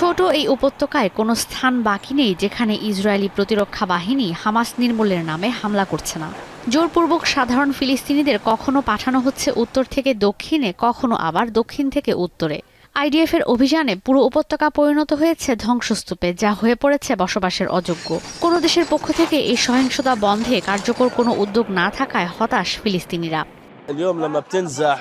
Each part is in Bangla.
ছোট এই উপত্যকায় কোনো স্থান বাকি নেই যেখানে ইসরায়েলি প্রতিরক্ষা বাহিনী হামাস নির্মূলের নামে হামলা করছে না। জোরপূর্বক সাধারণ ফিলিস্তিনিদের কখনো পাঠানো হচ্ছে উত্তর থেকে দক্ষিণে, কখনো আবার দক্ষিণ থেকে উত্তরে। আইডিএফ এর অভিযানে পুরো উপত্যকা পরিণত হয়েছে ধ্বংসস্তূপে, যা হয়ে পড়েছে বসবাসের অযোগ্য। কোনো দেশের পক্ষ থেকে এই সহিংসতা বন্ধে কার্যকর কোনো উদ্যোগ না থাকায় হতাশ ফিলিস্তিনিরা। اليوم لما بتنزح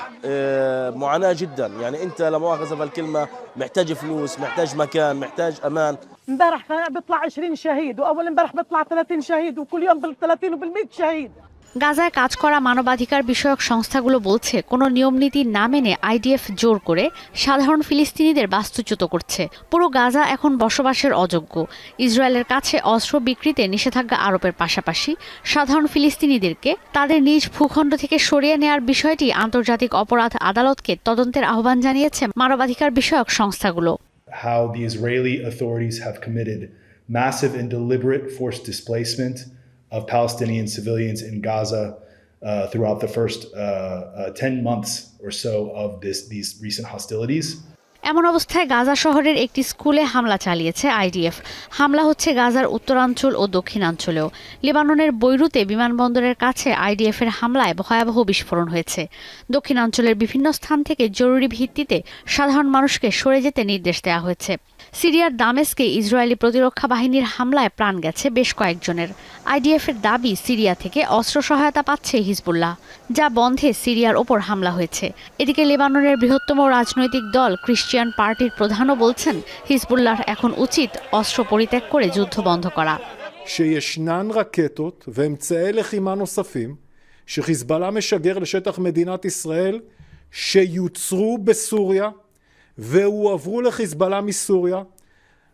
معاناة جدا، يعني انت لا مؤاخذة بالكلمة محتاج فلوس، محتاج مكان، محتاج امان. امبارح بيطلع 20 شهيد، واول امبارح بيطلع 30 شهيد، وكل يوم بال30 وبال100 شهيد। গাজায় কাজ করা মানবাধিকার বিষয়ক সংস্থাগুলো বলছে, কোনো নিয়মনীতি না মেনে আইডিএফ জোর করে সাধারণ ফিলিস্তিনিদের বাস্তুচ্যুত করছে। পুরো গাজা এখন বসবাসের অযোগ্য। ইসরায়েলের কাছে অস্ত্র বিক্রিতে নিষেধাজ্ঞা আরোপের পাশাপাশি সাধারণ ফিলিস্তিনিদেরকে তাদের নিজ ভূখণ্ড থেকে সরিয়ে নেওয়ার বিষয়টি আন্তর্জাতিক অপরাধ আদালতকে তদন্তের আহ্বান জানিয়েছে মানবাধিকার বিষয়ক সংস্থাগুলো। How the Israeli authorities have committed massive and deliberate forced displacement of Palestinian civilians in Gaza throughout the first 10 months or so of these recent hostilities. এমন অবস্থায় গাজা শহরের একটি স্কুলে হামলা চালিয়েছে আইডিএফ। হামলা হচ্ছে গাজার উত্তরাঞ্চল ও দক্ষিণাঞ্চলেও। লেবাননের বৈরুতে বিমানবন্দরের কাছে আইডিএফ এর হামলায় ভয়াবহ বিস্ফোরণ হয়েছে। দক্ষিণাঞ্চলের বিভিন্ন স্থান থেকে জরুরি ভিত্তিতে সাধারণ মানুষকে সরে যেতে নির্দেশ দেওয়া হয়েছে। সিরিয়ার দামেস্কে ইসরায়েলি প্রতিরক্ষা বাহিনীর হামলায় প্রাণ গেছে বেশ কয়েকজনের। আইডিএফ এর দাবি, সিরিয়া থেকে অস্ত্র সহায়তা পাচ্ছে হিজবুল্লাহ, যা বন্ধে সিরিয়ার ওপর হামলা হয়েছে। এদিকে লেবাননের বৃহত্তম রাজনৈতিক দল খ্রিস্টিয়ান পার্টির প্রধানও বলছেন, হিজবুল্লাহর এখন উচিত অস্ত্র পরিত্যাগ করে যুদ্ধ বন্ধ করা। שישנן רקטות ואמצעי לחימה נוספים שחיזבאללה משגר לשטח מדינת ישראל שיוצרו בסוריה והועברו לחיזבאללה מסוריה.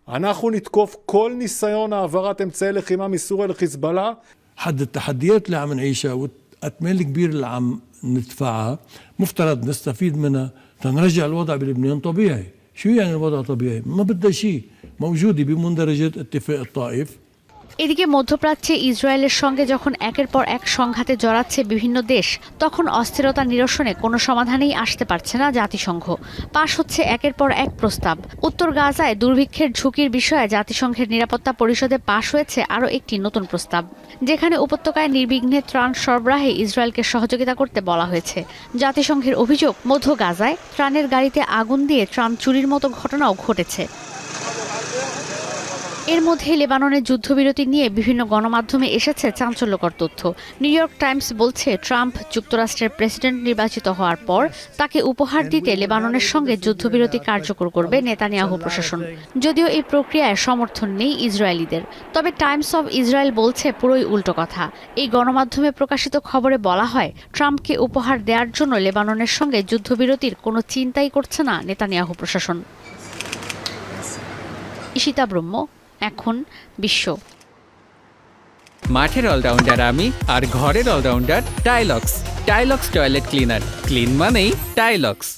אנחנו נתקוף כל ניסיון העברת אמצעי לחימה מסוריה לחיזבאללה. حد التحديات اللي عم نعيشها والأتمال الكبيرة اللي عم ندفعها مفترض نستفيد منها تنرجع الوضع بلبنان طبيعي. شو يعني الوضع طبيعي؟ ما بدها شيء، موجودة بمندرجات اتفاق الطائف. এদিকে মধ্যপ্রাচ্যে ইসরায়েলের সঙ্গে যখন একের পর এক সংঘাতে জড়াচ্ছে বিভিন্ন দেশ, তখন অস্থিরতা নিরসনে কোনো সমাধানেই আসতে পারছে না জাতিসংঘ। পাশ হচ্ছে একের পর এক প্রস্তাব। উত্তর গাজায় দুর্ভিক্ষের ঝুঁকির বিষয়ে জাতিসংঘের নিরাপত্তা পরিষদে পাশ হয়েছে আরও একটি নতুন প্রস্তাব, যেখানে উপত্যকায় নির্বিঘ্নে ত্রাণ সরবরাহে ইসরায়েলকে সহযোগিতা করতে বলা হয়েছে। জাতিসংঘের অভিযোগ, মধ্য গাজায় ত্রাণের গাড়িতে আগুন দিয়ে ত্রাণ চুরির মতো ঘটনাও ঘটেছে। এর মধ্যে লেবাননের যুদ্ধবিরতি নিয়ে বিভিন্ন গণমাধ্যমে এসেছে চাঞ্চল্যকর তথ্য। নিউ ইয়র্ক টাইমস বলছে, ট্রাম্প যুক্তরাষ্ট্রের প্রেসিডেন্ট নির্বাচিত হওয়ার পর তাকে উপহার দিতে লেবাননের সঙ্গে যুদ্ধবিরতি কার্যকর করবে নেতানিয়াহু প্রশাসন। যদিও এই প্রক্রিয়ায় সমর্থন নেই ইসরায়েলিদের, তবে টাইমস অব ইসরায়েল বলছে পুরোই উল্টো কথা। এই গণমাধ্যমে প্রকাশিত খবরে বলা হয়, ট্রাম্পকে উপহার দেওয়ার জন্য লেবাননের সঙ্গে যুদ্ধবিরতির কোনো চিন্তাই করছে না নেতানিয়াহু প্রশাসন। ঈশিতা ব্রহ্ম, এখন বিশ্ব। মাঠের অলরাউন্ডার আমি, আর ঘরের allrounder Taylox. Taylox toilet cleaner, clean মানেই টাইলক্স।